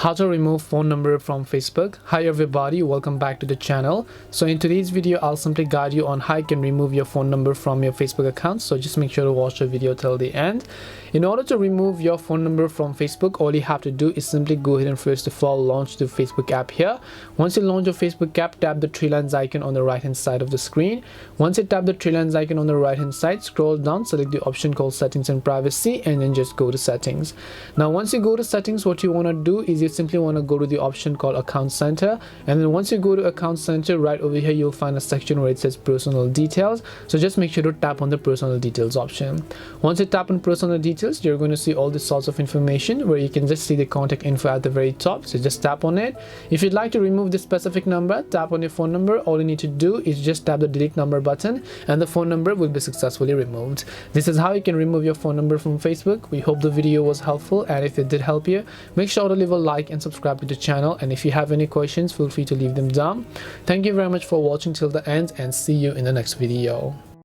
How to remove phone number from Facebook. Hi everybody, welcome back to the channel. So in today's video I'll simply guide you on how you can remove your phone number from your Facebook account, so just make sure to watch the video till the end. In order to remove your phone number from Facebook, all you have to do is simply go ahead and first of all launch the Facebook app here. Once you launch your Facebook app, tap the three lines icon on the right hand side of the screen. Once you tap the three lines icon on the right hand side, scroll down, select the option called settings and privacy, and then just go to settings. Now once you go to settings, what you want to do is you simply want to go to the option called account center, and then once you go to account center, right over here you'll find a section where it says personal details. So just make sure to tap on the personal details option. Once you tap on personal details, you're going to see all the sorts of information where you can just see the contact info at the very top. So just tap on it. If you'd like to remove this specific number, tap on your phone number. All you need to do is just tap the delete number button and the phone number will be successfully removed. This is how you can remove your phone number from Facebook. We hope the video was helpful, and if it did help you, make sure to leave a like and subscribe to the channel, and if you have any questions, feel free to leave them down. Thank you very much for watching till the end, and see you in the next video.